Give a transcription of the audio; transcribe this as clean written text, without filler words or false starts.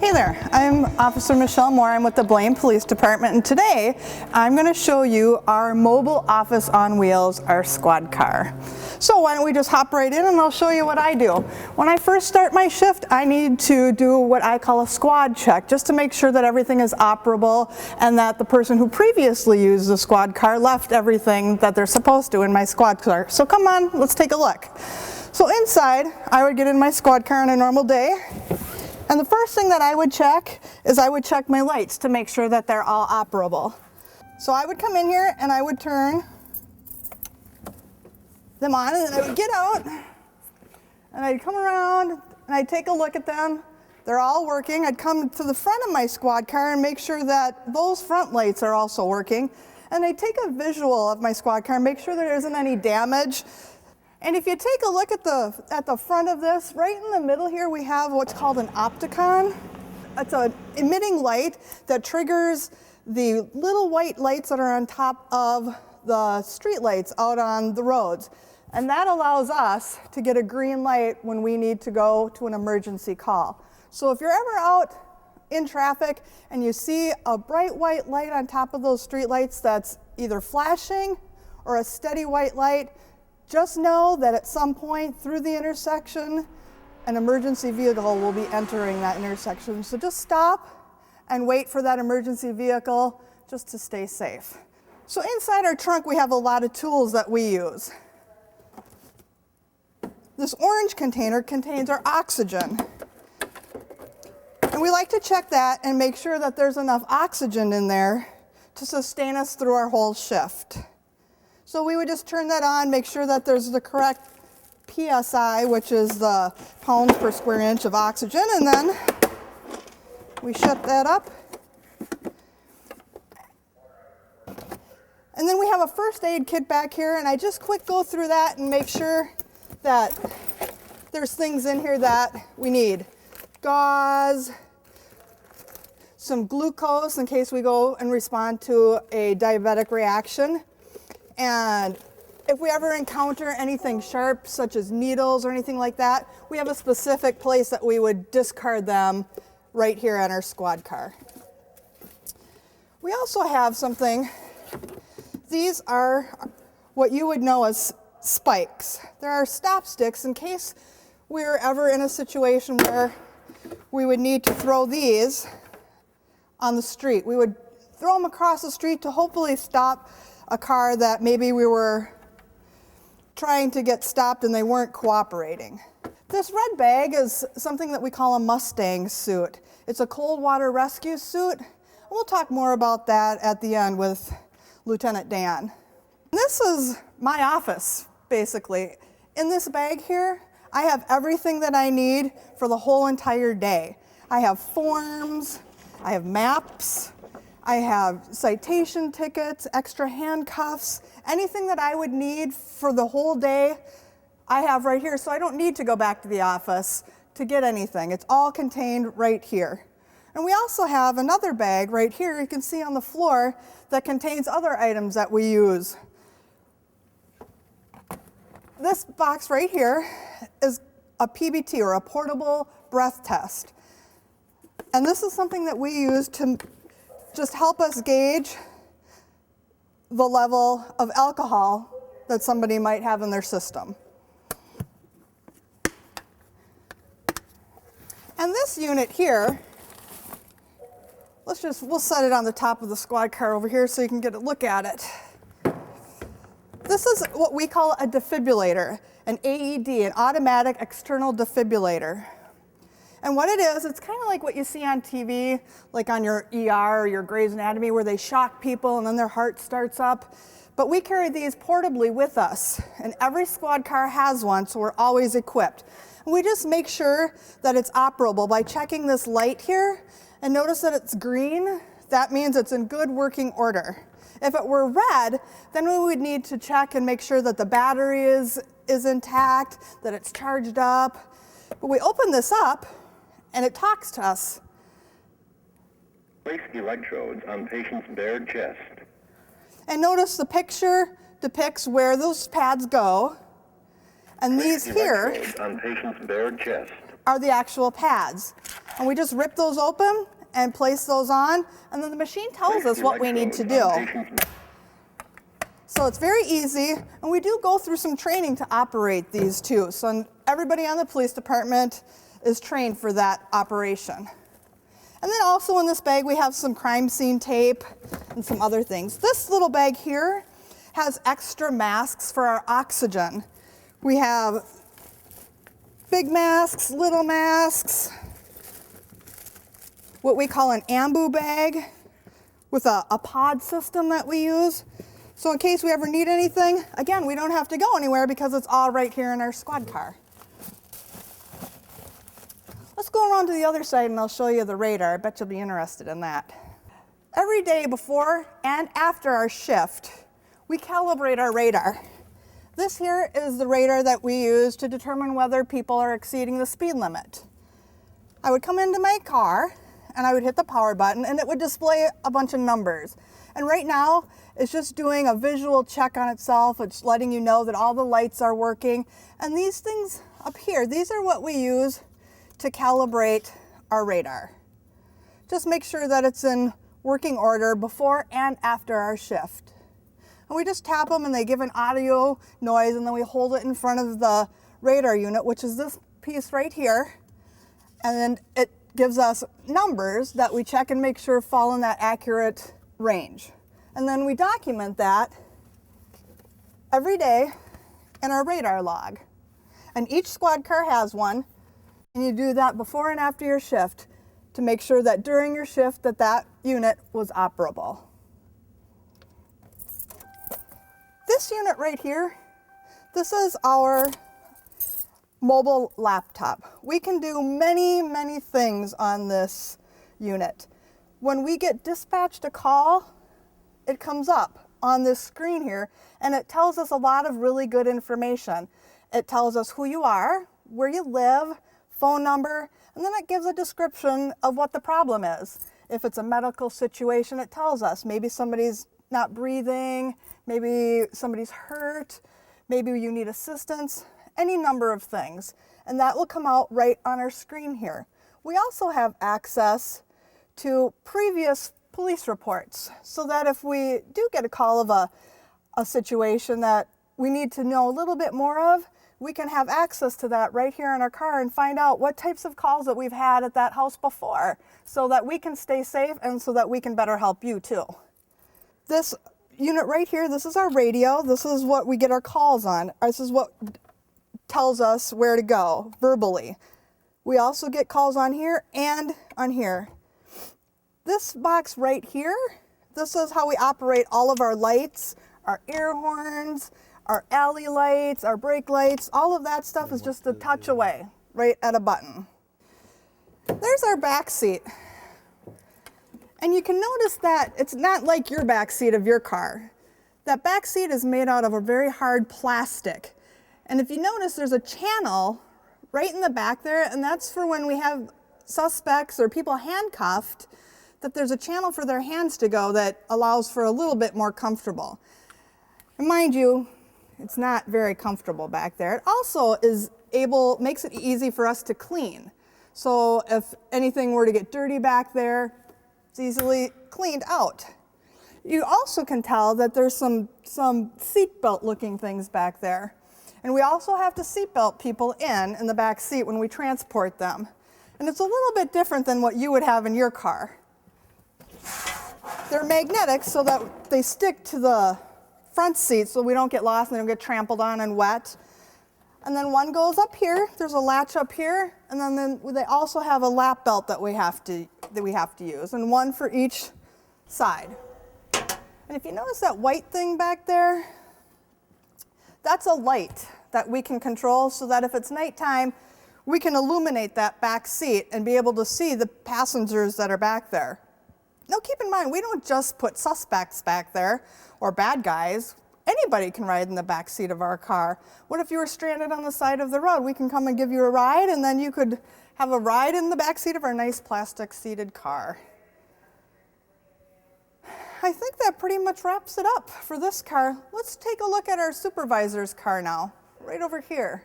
Hey there, I'm Officer Michelle Moore. I'm with the Blaine Police Department, and today I'm going to show you our mobile office on wheels, our squad car. So why don't we just hop right in and I'll show you what I do. When I first start my shift, I need to do what I call a squad check, just to make sure that everything is operable and that the person who previously used the squad car left everything that they're supposed to in my squad car. So come on, let's take a look. So inside, I would get in my squad car on a normal day. And the first thing that I would check is I would check my lights to make sure that they're all operable. So I would come in here and I would turn them on, and then I would get out and I'd come around and I'd take a look at them. They're all working. I'd come to the front of my squad car and make sure that those front lights are also working. And I'd take a visual of my squad car and make sure there isn't any damage. And if you take a look at the front of this, right in the middle here, we have what's called an opticon. It's an emitting light that triggers the little white lights that are on top of the street lights out on the roads. And that allows us to get a green light when we need to go to an emergency call. So if you're ever out in traffic and you see a bright white light on top of those street lights that's either flashing or a steady white light, just know that at some point through the intersection, an emergency vehicle will be entering that intersection. So just stop and wait for that emergency vehicle just to stay safe. So inside our trunk, we have a lot of tools that we use. This orange container contains our oxygen. And we like to check that and make sure that there's enough oxygen in there to sustain us through our whole shift. So we would just turn that on, make sure that there's the correct PSI, which is the pounds per square inch of oxygen, and then we shut that up. And then we have a first aid kit back here, and I just quick go through that and make sure that there's things in here that we need. Gauze, some glucose in case we go and respond to a diabetic reaction. And if we ever encounter anything sharp, such as needles or anything like that, we have a specific place that we would discard them right here on our squad car. We also have something, these are what you would know as spikes. There are stop sticks in case we're ever in a situation where we would need to throw these on the street. We would throw them across the street to hopefully stop a car that maybe we were trying to get stopped and they weren't cooperating. This red bag is something that we call a Mustang Suit. It's a cold water rescue suit. We'll talk more about that at the end with Lieutenant Dan. This is my office, basically. In this bag here, I have everything that I need for the whole entire day. I have forms, I have maps, I have citation tickets, extra handcuffs, anything that I would need for the whole day, I have right here, so I don't need to go back to the office to get anything. It's all contained right here. And we also have another bag right here, you can see on the floor, that contains other items that we use. This box right here is a PBT, or a portable breath test. And this is something that we use to just help us gauge the level of alcohol that somebody might have in their system. And this unit here, we'll set it on the top of the squad car over here so you can get a look at it. This is what we call a defibrillator, an AED, an automatic external defibrillator. And what it is, it's kind of like what you see on TV, like on your ER or your Grey's Anatomy, where they shock people and then their heart starts up. But we carry these portably with us, and every squad car has one, so we're always equipped. And we just make sure that it's operable by checking this light here, and notice that it's green. That means it's in good working order. If it were red, then we would need to check and make sure that the battery is intact, that it's charged up. But we open this up, and it talks to us. Place electrodes on patient's bared chest. And notice the picture depicts where those pads go. And these here on patient's bared chest are the actual pads. And we just rip those open and place those on, and then the machine tells us what we need to do. So it's very easy, and we do go through some training to operate these too. So everybody on the police department is trained for that operation. And then also in this bag we have some crime scene tape and some other things. This little bag here has extra masks for our oxygen. We have big masks, little masks, what we call an ambu bag with a pod system that we use. So in case we ever need anything, again, we don't have to go anywhere because it's all right here in our squad car. Let's go around to the other side and I'll show you the radar. I bet you'll be interested in that. Every day before and after our shift, we calibrate our radar. This here is the radar that we use to determine whether people are exceeding the speed limit. I would come into my car and I would hit the power button and it would display a bunch of numbers. And right now, it's just doing a visual check on itself. It's letting you know that all the lights are working. And these things up here, these are what we use to calibrate our radar. Just make sure that it's in working order before and after our shift. And we just tap them and they give an audio noise, and then we hold it in front of the radar unit, which is this piece right here. And then it gives us numbers that we check and make sure fall in that accurate range. And then we document that every day in our radar log. And each squad car has one. And you do that before and after your shift to make sure that during your shift that unit was operable. This unit right here, this is our mobile laptop. We can do many, many things on this unit. When we get dispatched a call, it comes up on this screen here, and it tells us a lot of really good information. It tells us who you are, where you live, phone number, and then it gives a description of what the problem is. If it's a medical situation, it tells us maybe somebody's not breathing, maybe somebody's hurt, maybe you need assistance, any number of things. And that will come out right on our screen here. We also have access to previous police reports, so that if we do get a call of a situation that we need to know a little bit more of, we can have access to that right here in our car and find out what types of calls that we've had at that house before, so that we can stay safe and so that we can better help you too. This unit right here, this is our radio. This is what we get our calls on. This is what tells us where to go verbally. We also get calls on here and on here. This box right here, this is how we operate all of our lights, our air horns, our alley lights, our brake lights. All of that stuff is just a touch away, right at a button. There's our back seat. And you can notice that it's not like your back seat of your car. That back seat is made out of a very hard plastic. And if you notice, there's a channel right in the back there, and that's for when we have suspects or people handcuffed, that there's a channel for their hands to go that allows for a little bit more comfortable. And mind you, it's not very comfortable back there. It also makes it easy for us to clean. So if anything were to get dirty back there, it's easily cleaned out. You also can tell that there's some seatbelt looking things back there. And we also have to seatbelt people in the back seat when we transport them. And it's a little bit different than what you would have in your car. They're magnetic so that they stick to the front seat so we don't get lost and they don't get trampled on and wet. And then one goes up here, there's a latch up here, and then they also have a lap belt that we have to use, and one for each side. And if you notice that white thing back there, that's a light that we can control so that if it's nighttime, we can illuminate that back seat and be able to see the passengers that are back there. Now keep in mind, we don't just put suspects back there or bad guys. Anybody can ride in the back seat of our car. What if you were stranded on the side of the road? We can come and give you a ride, and then you could have a ride in the back seat of our nice plastic seated car. I think that pretty much wraps it up for this car. Let's take a look at our supervisor's car now, right over here.